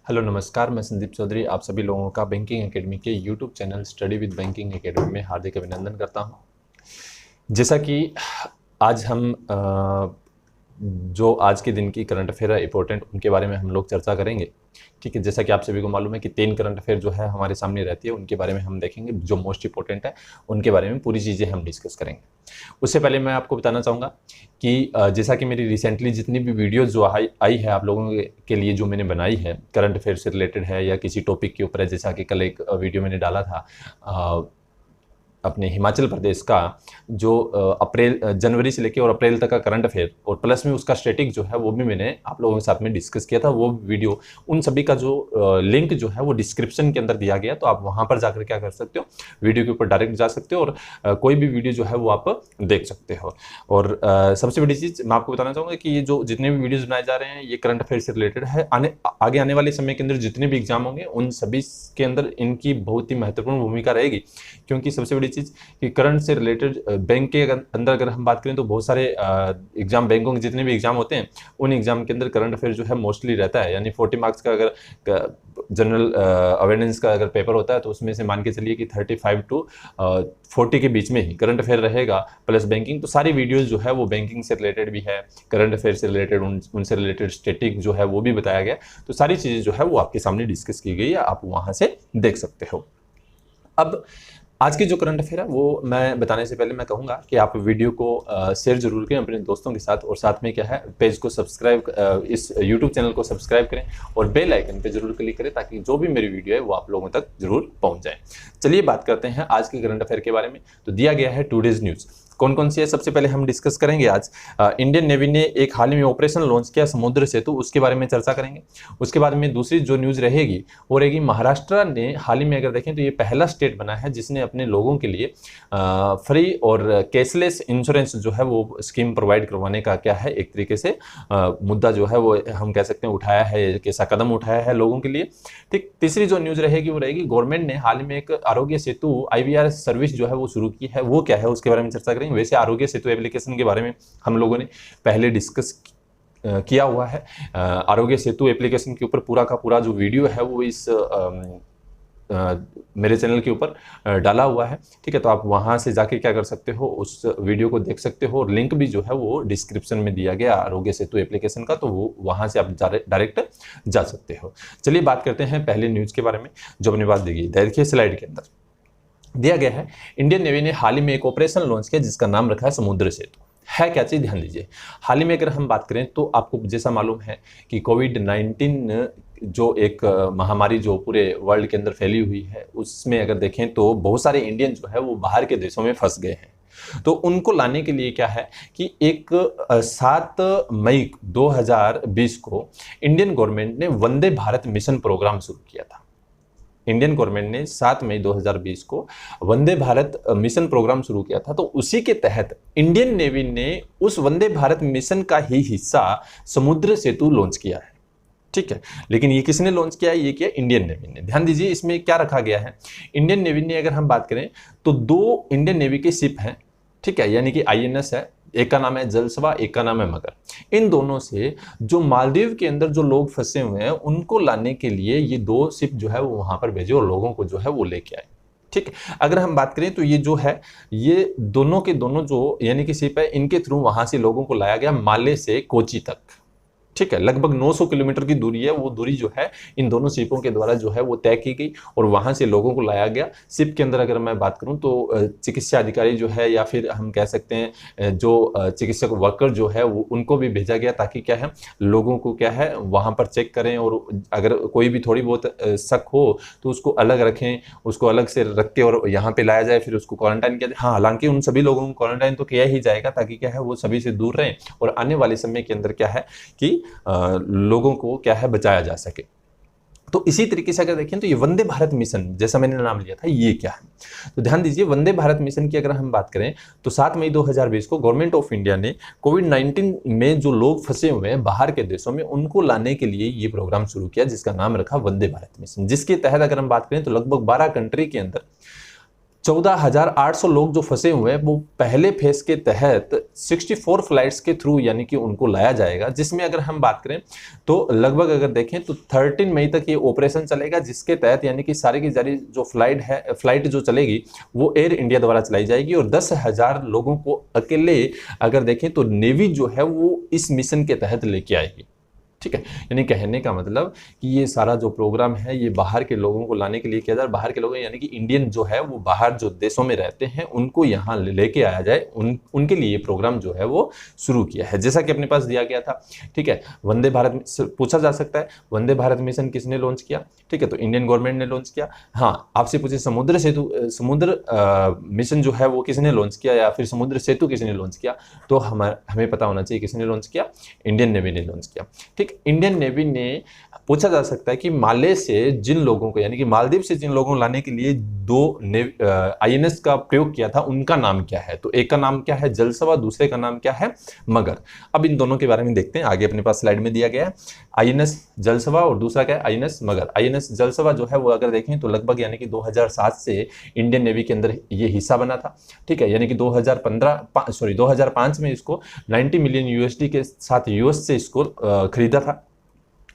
Hello नमस्कार, मैं संदीप चौधरी आप सभी लोगों का बैंकिंग एकेडमी के YouTube channel study with banking academy में हार्दिक अभिनंदन करता हूं। जैसा कि आज हम जो आज के दिन की करंट अफेयर है इंपॉर्टेंट उनके बारे में हम लोग चर्चा करेंगे। ठीक है, जैसा कि आप सभी को मालूम है कि 3 करंट अफेयर जो है हमारे सामने रहती है, उनके बारे में हम देखेंगे। जो मोस्ट इंपॉर्टेंट है उनके बारे में पूरी चीज़ें हम डिस्कस करेंगे। उससे पहले मैं आपको बताना चाहूँगा कि जैसा कि मेरी रिसेंटली जितनी भी वीडियोज़ जो आई है आप लोगों के लिए, जो मैंने बनाई है करंट अफेयर से रिलेटेड है या किसी टॉपिक के ऊपर है, जैसा कि कल एक वीडियो मैंने डाला था अपने हिमाचल प्रदेश का जो जनवरी से लेकर और अप्रैल तक का करंट अफेयर, और प्लस में उसका स्टैटिक जो है वो भी मैंने आप लोगों के साथ में डिस्कस किया था। वो वीडियो उन सभी का जो लिंक जो है वो डिस्क्रिप्शन के अंदर दिया गया, तो आप वहां पर जाकर क्या कर सकते हो, वीडियो के ऊपर डायरेक्ट जा सकते हो और कोई भी वीडियो जो है वो आप देख सकते हो। और सबसे बड़ी चीज़ मैं आपको बताना चाहूँगा कि ये जो जितने भी वीडियोज़ बनाए जा रहे हैं ये करंट अफेयर से रिलेटेड है। आगे आने वाले समय के अंदर जितने भी एग्जाम होंगे उन सभी के अंदर इनकी बहुत ही महत्वपूर्ण भूमिका रहेगी, क्योंकि सबसे बड़ी चीज़ कि करंट से रिलेटेड बैंक के अंदर अगर हम बात करें तो बहुत सारे एग्जाम, बैंकों के जितने भी एग्जाम होते हैं उन एग्जाम के अंदर करंट अफेयर जो है मोस्टली रहता है। यानी 40 मार्क्स का अगर जनरल अवेयरनेस का अगर पेपर होता है तो उसमें से मान के चलिए कि 35 टू 40 के बीच में ही करंट अफेयर रहेगा प्लस बैंकिंग। तो सारी वीडियोज जो है वो बैंकिंग से रिलेटेड भी है, करंट अफेयर से रिलेटेड उनसे रिलेटेड स्टैटिक जो है वो भी बताया गया। तो सारी चीज़ें जो है वो आपके सामने डिस्कस की गई है, आप वहाँ से देख सकते हो। अब आज की जो करंट अफेयर है वो मैं बताने से पहले मैं कहूँगा कि आप वीडियो को शेयर जरूर करें अपने दोस्तों के साथ, और साथ में क्या है पेज को सब्सक्राइब, इस यूट्यूब चैनल को सब्सक्राइब करें और बेल आइकन पे जरूर क्लिक करें ताकि जो भी मेरी वीडियो है वो आप लोगों तक जरूर पहुँच जाए। चलिए बात करते हैं आज के करंट अफेयर के बारे में। तो दिया गया है टुडेज न्यूज़, कौन कौन सी है सबसे पहले हम डिस्कस करेंगे। आज इंडियन नेवी ने एक हाल ही में ऑपरेशन लॉन्च किया समुद्र सेतु, उसके बारे में चर्चा करेंगे। उसके बाद में दूसरी जो न्यूज़ रहेगी वो रहेगी महाराष्ट्र ने हाल ही में अगर देखें तो ये पहला स्टेट बना है जिसने अपने लोगों के लिए फ्री और कैशलेस इंश्योरेंस जो है वो स्कीम प्रोवाइड करवाने का क्या है एक तरीके से मुद्दा जो है वो हम कह सकते हैं उठाया है, एक ऐसा कदम उठाया है लोगों के लिए। ठीक, तीसरी जो न्यूज़ रहेगी वो रहेगी गवर्नमेंट ने हाल ही में एक आरोग्य सेतु IVR सर्विस जो है वो शुरू की है, वो क्या है उसके बारे में चर्चा करेंगे। वैसे आरोग्य सेतु एप्लीकेशन के बारे में हम लोगों ने पहले डिस्कस किया हुआ है। आरोग्य सेतु एप्लीकेशन के ऊपर पूरा का पूरा जो वीडियो है वो इस मेरे चैनल के ऊपर डाला हुआ है। ठीक है, तो आप वहां से जाके क्या कर सकते हो, उस वीडियो को देख सकते हो, और लिंक भी जो है वो डिस्क्रिप्शन में दिया गया आरोग्य सेतु एप्लीकेशन का, तो वो वहां से आप डायरेक्ट जा सकते हो। चलिए बात करते हैं पहले न्यूज के बारे में जो अपने पास दी गई। देखिए स्लाइड के अंदर दिया गया है इंडियन नेवी ने हाल ही में एक ऑपरेशन लॉन्च किया जिसका नाम रखा है समुद्र सेतु। है क्या चीज, ध्यान दीजिए। हाल ही में अगर हम बात करें तो आपको जैसा मालूम है कि कोविड-19 जो एक महामारी जो पूरे वर्ल्ड के अंदर फैली हुई है, उसमें अगर देखें तो बहुत सारे इंडियन जो है वो बाहर के देशों में फंस गए हैं। तो उनको लाने के लिए क्या है कि एक 7 मई 2020 को इंडियन गवर्नमेंट ने वंदे भारत मिशन प्रोग्राम शुरू किया था। इंडियन गवर्नमेंट ने 7 मई 2020 को वंदे भारत मिशन प्रोग्राम शुरू किया था। तो उसी के तहत इंडियन नेवी ने उस वंदे भारत मिशन का ही हिस्सा समुद्र सेतु लॉन्च किया है। ठीक है, लेकिन ये किसने लॉन्च किया है, ये किया इंडियन नेवी ने। ध्यान दीजिए इसमें क्या रखा गया है। इंडियन नेवी ने अगर हम बात करें तो 2 इंडियन नेवी के शिप हैं, ठीक है, यानी कि INS है, एक का नाम है जलसवा, एक का नाम है मगर। इन दोनों से जो मालदीव के अंदर जो लोग फंसे हुए हैं उनको लाने के लिए ये 2 शिप जो है वो वहां पर भेजे और लोगों को जो है वो लेके आए। ठीक है, अगर हम बात करें तो ये जो है ये दोनों के दोनों जो यानी कि शिप है, इनके थ्रू वहां से लोगों को लाया गया माले से कोची तक। ठीक है, लगभग 900 किलोमीटर की दूरी है, वो दूरी जो है इन दोनों शिपों के द्वारा जो है वो तय की गई और वहां से लोगों को लाया गया। शिप के अंदर अगर मैं बात करूं तो चिकित्सा अधिकारी जो है या फिर हम कह सकते हैं जो चिकित्सक वर्कर जो है वो उनको भी भेजा गया ताकि क्या है लोगों को क्या है वहां पर चेक करें, और अगर कोई भी थोड़ी बहुत शक हो तो उसको अलग रखें, उसको अलग से रख के और यहाँ पे लाया जाए, फिर उसको क्वारंटाइन किया जाए। हाँ, हालांकि उन सभी लोगों को क्वारंटाइन तो किया ही जाएगा ताकि क्या है वो सभी से दूर रहें और आने वाले समय के अंदर क्या है कि लोगों को क्या है बचाया जा सके। तो इसी तरीके से अगर देखें तो ये वंदे भारत मिशन जैसा मैंने नाम लिया था ये क्या है, तो ध्यान दीजिए वंदे भारत मिशन की अगर हम बात करें तो 7 मई 2020 को गवर्नमेंट ऑफ इंडिया ने कोविड-19 में जो लोग फंसे हुए हैं बाहर के देशों में उनको लाने के लिए ये प्रोग्राम शुरू किया जिसका नाम रखा वंदे भारत मिशन, जिसके तहत अगर हम बात करें तो लगभग 12 कंट्री के अंदर 14,800 लोग जो फंसे हुए हैं वो पहले फेज के तहत 64 फ्लाइट्स के थ्रू यानी कि उनको लाया जाएगा, जिसमें अगर हम बात करें तो लगभग अगर देखें तो 13 मई तक ये ऑपरेशन चलेगा, जिसके तहत यानी कि सारी की सारी जो फ्लाइट जो चलेगी वो एयर इंडिया द्वारा चलाई जाएगी और 10,000 लोगों को अकेले अगर देखें तो नेवी जो है वो इस मिशन के तहत लेके आएगी। ठीक है, यानी कहने का मतलब कि ये सारा जो प्रोग्राम है ये बाहर के लोगों को लाने के लिए किया जाए। बाहर के लोग यानी कि इंडियन जो है वो बाहर जो देशों में रहते हैं उनको यहाँ लेके आया जाए, उनके लिए ये प्रोग्राम जो है वो शुरू किया है, जैसा कि अपने पास दिया गया था। ठीक है, वंदे भारत पूछा जा सकता है वंदे भारत मिशन किसने लॉन्च किया? ठीक है, तो इंडियन गवर्नमेंट ने लॉन्च किया। हाँ, आपसे पूछे समुद्र मिशन जो है वो किसने लॉन्च किया या फिर समुद्र सेतु किसने लॉन्च किया, तो हमें पता होना चाहिए किसने लॉन्च किया, इंडियन नेवी ने लॉन्च किया। ठीक, इंडियन नेवी ने पूछा जा सकता है कि माले से जिन लोगों को यानी कि मालदीव से जिन लोगों को लाने के लिए 2 INS का प्रयोग किया था उनका नाम क्या है? तो एक का नाम क्या है? जलसवा, दूसरे का नाम क्या है? मगर। अब इन दोनों के बारे में देखते हैं, आगे अपने पास स्लाइड में दिया गया है। INS जलसवा और दूसरा क्या है? INS मगर। INS जलसवा जो है वो अगर देखें तो लगभग यानी कि 2007 से इंडियन नेवी के अंदर ये हिस्सा बना था। ठीक है, यानी कि 2005 में इसको 90 मिलियन USD के साथ US से इसको खरीदा था।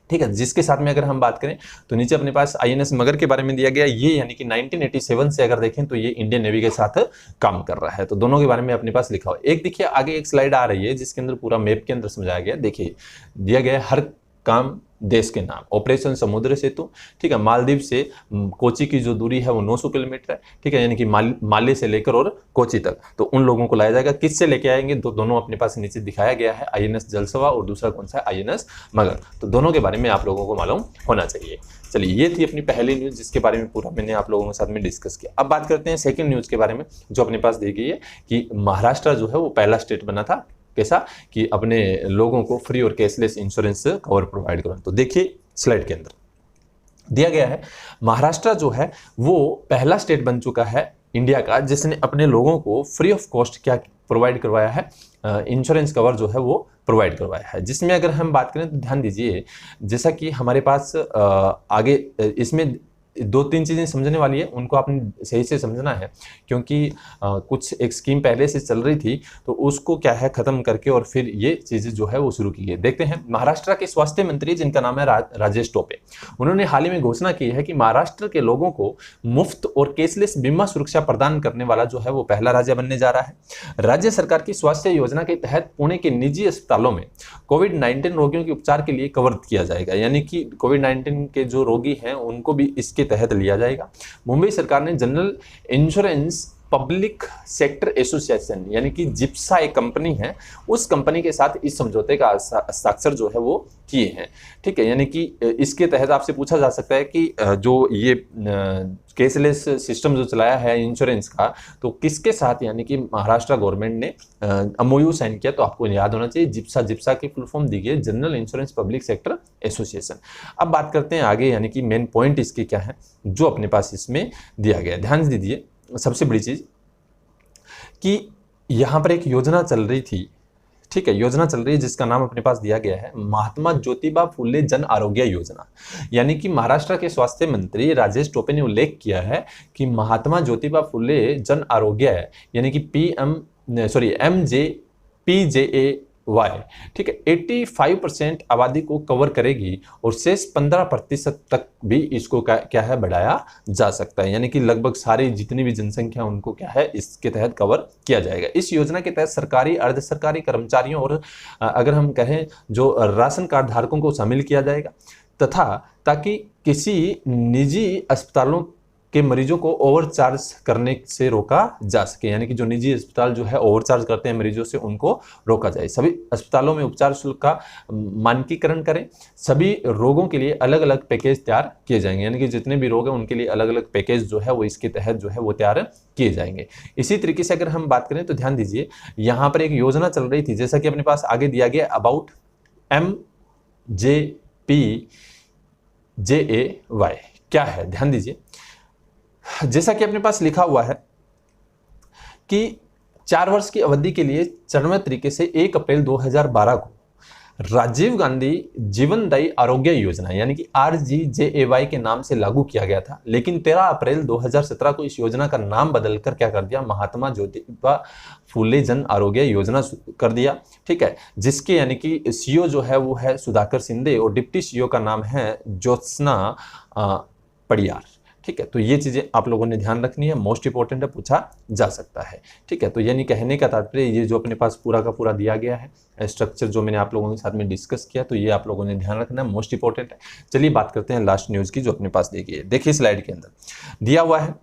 ठीक है, जिसके साथ में अगर हम बात करें तो नीचे अपने पास INS मगर के बारे में दिया गया, ये यानी कि 1987 से अगर देखें तो ये इंडियन नेवी के साथ काम कर रहा है। तो दोनों के बारे में अपने पास लिखा हुआ। एक देखिए आगे एक स्लाइड आ रही है जिसके अंदर पूरा मैप के अंदर समझाया गया। देखिए दिया गया हर काम देश के नाम। ऑपरेशन समुद्र सेतु, ठीक है, मालदीव से कोची की जो दूरी है वो 900 किलोमीटर है। ठीक है, यानी कि माले से लेकर और कोची तक, तो उन लोगों को लाया जाएगा। किससे लेके आएंगे? तो दोनों अपने पास नीचे दिखाया गया है, INS जलसवा और दूसरा कौन सा है? INS मगर। तो दोनों के बारे में आप लोगों को मालूम होना चाहिए। चलिए, ये थी अपनी पहली न्यूज जिसके बारे में पूरा मैंने आप लोगों के साथ में डिस्कस किया। अब बात करते हैं सेकंड न्यूज के बारे में जो अपने पास दी गई है कि महाराष्ट्र जो है वो पहला स्टेट बना था कैसा कि अपने लोगों को फ्री और कैशलेस इंश्योरेंस कवर प्रोवाइड करो। तो देखिए स्लाइड के अंदर दिया गया है, महाराष्ट्र जो है वो पहला स्टेट बन चुका है इंडिया का जिसने अपने लोगों को फ्री ऑफ कॉस्ट क्या प्रोवाइड करवाया है? इंश्योरेंस कवर जो है वो प्रोवाइड करवाया है। जिसमें अगर हम बात करें तो ध्यान दीजिए, जैसा कि हमारे पास आगे इसमें 2-3 चीज़ें समझने वाली है, उनको आपने सही से समझना है क्योंकि कुछ एक स्कीम पहले से चल रही थी तो उसको क्या है ख़त्म करके और फिर ये चीज़ें जो है वो शुरू की गई। देखते हैं, महाराष्ट्र के स्वास्थ्य मंत्री जिनका नाम है राजेश टोपे, उन्होंने हाल ही में घोषणा की है कि महाराष्ट्र के लोगों को मुफ्त और केसलेस बीमा सुरक्षा प्रदान करने वाला जो है वो पहला राज्य बनने जा रहा है। राज्य सरकार की स्वास्थ्य योजना के तहत पुणे के निजी अस्पतालों में कोविड-19 रोगियों के उपचार के लिए कवर किया जाएगा, यानी कि कोविड-19 के जो रोगी हैं उनको भी इसके तहत लिया जाएगा। मुंबई सरकार ने general insurance public sector association यानी कि जिप्सा एक कंपनी है, उस कंपनी के साथ इस समझौते का हस्ताक्षर जो है वो किए हैं। ठीक है, यानी कि इसके तहत आपसे पूछा जा सकता है कि जो ये केसलेस सिस्टम जो चलाया है इंश्योरेंस का, तो किसके साथ, यानी कि महाराष्ट्र गवर्नमेंट ने MOU साइन किया। तो आपको याद होना चाहिए जिप्सा की फुल फॉर्म दी गई है general insurance public sector association. अब बात करते हैं आगे, यानी कि मेन पॉइंट इसके क्या है जो अपने पास इसमें दिया गया। ध्यान दीजिए, सबसे बड़ी चीज कि यहां पर एक योजना चल रही थी। ठीक है, योजना चल रही है जिसका नाम अपने पास दिया गया है महात्मा ज्योतिबा फुले जन आरोग्य योजना, यानी कि महाराष्ट्र के स्वास्थ्य मंत्री राजेश टोपे ने उल्लेख किया है कि महात्मा ज्योतिबा फुले जन आरोग्य यानी कि MJPJAY, ठीक है, 85% आबादी को कवर करेगी और शेष 15% तक भी इसको क्या है बढ़ाया जा सकता है, यानी कि लगभग सारी जितनी भी जनसंख्या उनको क्या है इसके तहत कवर किया जाएगा। इस योजना के तहत सरकारी अर्ध सरकारी कर्मचारियों और अगर हम कहें जो राशन कार्ड धारकों को शामिल किया जाएगा तथा ताकि किसी निजी अस्पतालों के मरीजों को ओवरचार्ज करने से रोका जा सके, यानी कि जो निजी अस्पताल जो है ओवरचार्ज करते हैं मरीजों से उनको रोका जाए। सभी अस्पतालों में उपचार शुल्क का मानकीकरण करें। सभी रोगों के लिए अलग अलग पैकेज तैयार किए जाएंगे, यानी कि जितने भी रोग हैं उनके लिए अलग अलग पैकेज जो है वो इसके तहत जो है वो तैयार किए जाएंगे। इसी तरीके से अगर हम बात करें तो ध्यान दीजिए, यहाँ पर एक योजना चल रही थी जैसा कि अपने पास आगे दिया गया अबाउट MJPJAY क्या है, ध्यान दीजिए, जैसा कि अपने पास लिखा हुआ है कि 4 वर्ष की अवधि के लिए चरणबद्ध तरीके से 1 अप्रैल 2012 को राजीव गांधी जीवनदायी आरोग्य योजना यानी कि RGJAY के नाम से लागू किया गया था, लेकिन 13 अप्रैल 2017 को इस योजना का नाम बदलकर क्या कर दिया, महात्मा ज्योतिबा फुले जन आरोग्य योजना कर दिया। ठीक है, जिसके यानी कि CEO जो है वो है सुधाकर शिंदे और डिप्टी CEO का नाम है ज्योत्सना पडियार। ठीक है, तो ये चीजें आप लोगों ने ध्यान रखनी है, मोस्ट इंपॉर्टेंट है, पूछा जा सकता है। ठीक है, तो यानी कहने का तात्पर्य ये जो अपने पास पूरा का पूरा दिया गया है स्ट्रक्चर जो मैंने आप लोगों के साथ में डिस्कस किया, तो ये आप लोगों ने ध्यान रखना है, मोस्ट इंपॉर्टेंट है। चलिए बात करते हैं लास्ट न्यूज की जो अपने पास दी गई है। देखिए स्लाइड के अंदर दिया हुआ है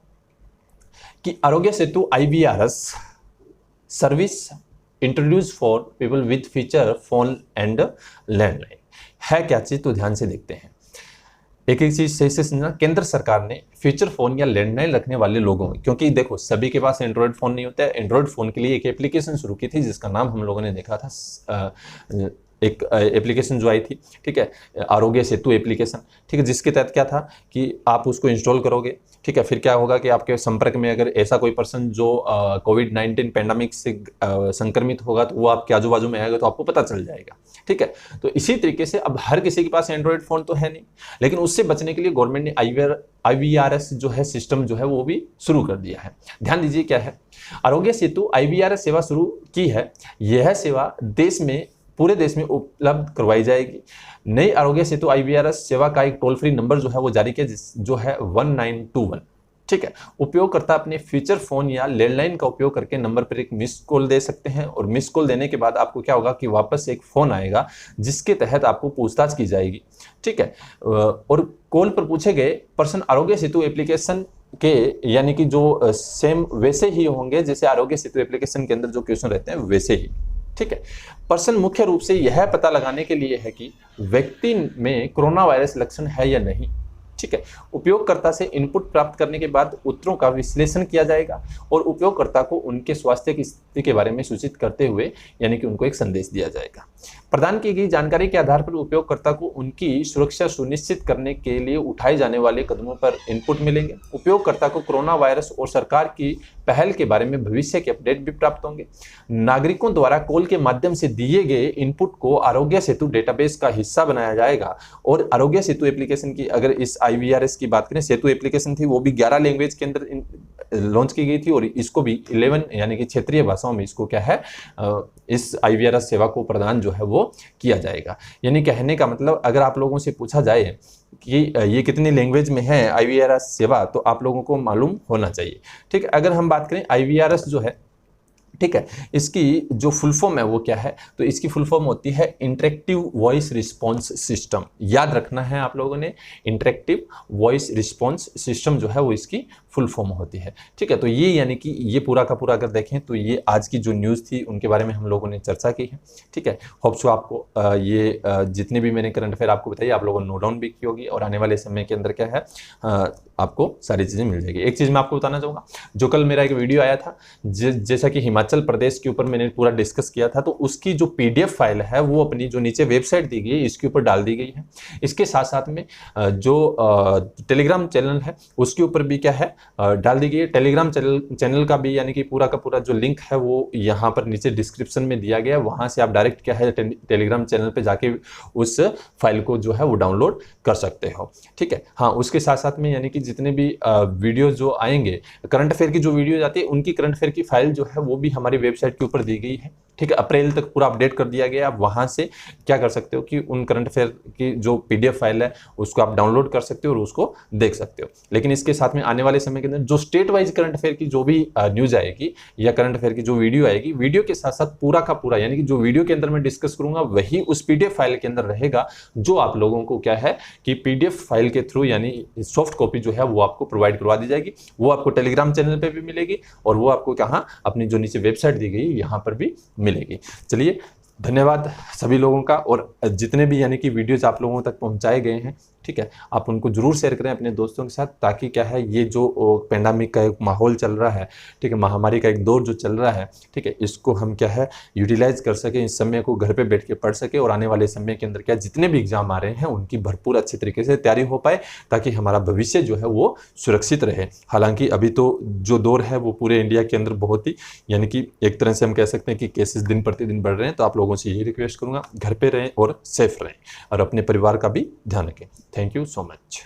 कि Aarogya Setu IVRS service introduce for people with feature phone and landline है क्या चीज, तो ध्यान से देखते हैं। एक एक चीज सही से समझना, केंद्र सरकार ने फीचर फोन या लैंडलाइन रखने वाले लोगों, क्योंकि देखो सभी के पास एंड्रॉयड फोन नहीं होता है, एंड्रॉयड फोन के लिए एक एप्लीकेशन शुरू की थी जिसका नाम हम लोगों ने देखा था, एक एप्लीकेशन जो आई थी, ठीक है, आरोग्य सेतु एप्लीकेशन। ठीक है, जिसके तहत क्या था कि आप उसको इंस्टॉल करोगे, ठीक है, फिर क्या होगा कि आपके संपर्क में अगर ऐसा कोई पर्सन जो कोविड-19 पैंडेमिक से संक्रमित होगा तो वो आपके आजू बाजू में आएगा तो आपको पता चल जाएगा। ठीक है, तो इसी तरीके से अब हर किसी के पास एंड्रॉयड फोन तो है नहीं, लेकिन उससे बचने के लिए गवर्नमेंट ने IVRS जो है सिस्टम जो है वो भी शुरू कर दिया है। ध्यान दीजिए क्या है, आरोग्य सेतु IVRS सेवा शुरू की है। यह सेवा पूरे देश में उपलब्ध करवाई जाएगी। नई आरोग्य सेतु IVRS सेवा का एक टोल फ्री नंबर जो है वो जारी किया जो है 1921। ठीक है, उपयोगकर्ता अपने फीचर फोन या लैंडलाइन का उपयोग करके नंबर पर एक मिस कॉल दे सकते हैं और मिस कॉल देने के बाद आपको क्या होगा कि वापस एक फोन आएगा जिसके तहत आपको पूछताछ की जाएगी। ठीक है, और कॉल पर पूछे गए प्रश्न आरोग्य सेतु एप्लीकेशन के यानी कि जो सेम वैसे ही होंगे जैसे आरोग्य सेतु एप्लीकेशन के अंदर जो क्वेश्चन रहते हैं वैसे ही। ठीक है, प्रश्न मुख्य रूप से यह पता लगाने के लिए है कि व्यक्ति में कोरोना वायरस लक्षण है या नहीं। ठीक है, उपयोगकर्ता से इनपुट प्राप्त करने के बाद उत्तरों का विश्लेषण किया जाएगा और उपयोगकर्ता को उनके स्वास्थ्य की स्थिति के बारे में सूचित करते हुए यानी कि उनको एक संदेश दिया जाएगा। प्रदान की गई जानकारी के आधार पर उपयोगकर्ता को उनकी सुरक्षा सुनिश्चित करने के लिए उठाए जाने वाले कदमों पर इनपुट मिलेंगे। उपयोगकर्ता को कोरोना वायरस और सरकार की पहल के बारे में भविष्य के अपडेट भी प्राप्त होंगे। नागरिकों द्वारा कॉल के माध्यम से दिए गए इनपुट को आरोग्य सेतु डेटाबेस का हिस्सा बनाया जाएगा और आरोग्य सेतु एप्लीकेशन की अगर इस IVRS की बात करें, सेतु एप्लीकेशन थी वो भी 11 लैंग्वेज के अंदर लॉन्च की गई थी और इसको भी 11 यानी कि क्षेत्रीय भाषाओं में इसको क्या है इस IVRS सेवा को प्रदान जो है वो किया जाएगा। यानी कहने का मतलब अगर आप लोगों से पूछा जाए कि ये कितनी लैंग्वेज में है IVRS सेवा तो आप लोगों को मालूम होना चाहिए। ठीक है, अगर हम बात करें IVRS जो है, ठीक है, इसकी जो फुल फॉर्म है वो क्या है, तो इसकी फुल फॉर्म होती है इंटरेक्टिव वॉइस रिस्पॉन्स सिस्टम। याद रखना है आप लोगों ने, इंटरेक्टिव वॉइस रिस्पॉन्स सिस्टम जो है वो इसकी फुल फॉर्म होती है। ठीक है, तो ये यानी कि ये पूरा का पूरा अगर देखें तो ये आज की जो न्यूज़ थी उनके बारे में हम लोगों ने चर्चा की है। ठीक है, होप सो आपको ये जितने भी मैंने करंट अफेयर आपको बताइए आप लोगों ने नोट डाउन भी की होगी और आने वाले समय के अंदर क्या है आपको सारी चीज़ें मिल जाएगी। एक चीज़ मैं आपको बताना चाहूँगा, जो कल मेरा एक वीडियो आया था जैसा कि हिमाचल प्रदेश के ऊपर मैंने पूरा डिस्कस किया था, तो उसकी जो PDF फाइल है वो अपनी जो नीचे वेबसाइट दी गई है इसके ऊपर डाल दी गई है। इसके साथ साथ में जो टेलीग्राम चैनल है उसके ऊपर भी क्या है डाल दी गई है। टेलीग्राम चैनल का भी यानी कि पूरा का पूरा जो लिंक है वो यहाँ पर नीचे डिस्क्रिप्शन में दिया गया है, वहाँ से आप डायरेक्ट क्या है टेलीग्राम चैनल पर जाके उस फाइल को जो है वो डाउनलोड कर सकते हो। ठीक है, हाँ, उसके साथ साथ में यानी कि जितने भी वीडियो जो आएंगे करंट अफेयर की जो वीडियो आती है उनकी करंट अफेयर की फाइल जो है वो भी हमारी वेबसाइट के ऊपर दी गई है। ठीक है, अप्रैल तक पूरा अपडेट कर दिया गया। आप वहां से क्या कर सकते हो कि उन करंट अफेयर की जो PDF फाइल है उसको आप डाउनलोड कर सकते हो और उसको देख सकते हो। लेकिन इसके साथ में आने वाले समय के अंदर जो स्टेट वाइज करंट अफेयर की जो भी न्यूज आएगी या करंट अफेयर की जो वीडियो आएगी, वीडियो के साथ साथ पूरा का पूरा यानी कि जो वीडियो के अंदर मैं डिस्कस करूंगा वही उस PDF फाइल के अंदर रहेगा, जो आप लोगों को क्या है कि PDF फाइल के थ्रू यानी सॉफ्ट कॉपी जो है वो आपको प्रोवाइड करवा दी जाएगी। वो आपको टेलीग्राम चैनल पर भी मिलेगी और वो आपको कहाँ अपनी जो नीचे वेबसाइट दी गई यहाँ पर भी मिलेगी। चलिए, धन्यवाद सभी लोगों का और जितने भी यानी कि वीडियोज आप लोगों तक पहुंचाए गए हैं। ठीक है, आप उनको जरूर शेयर करें अपने दोस्तों के साथ, ताकि क्या है ये जो पेंडेमिक का एक माहौल चल रहा है, ठीक है, महामारी का एक दौर जो चल रहा है, ठीक है, इसको हम क्या है यूटिलाइज कर सके, इस समय को घर पे बैठ के पढ़ सके और आने वाले समय के अंदर क्या जितने भी एग्जाम आ रहे हैं उनकी भरपूर अच्छे तरीके से तैयारी हो पाए, ताकि हमारा भविष्य जो है वो सुरक्षित रहे। हालांकि अभी तो जो दौर है वो पूरे इंडिया के अंदर बहुत ही, यानी कि एक तरह से हम कह सकते हैं कि केसेस दिन प्रतिदिन बढ़ रहे हैं। तो आप लोगों से यही रिक्वेस्ट करूंगा, घर पे रहें और सेफ रहें और अपने परिवार का भी ध्यान रखें। Thank you so much.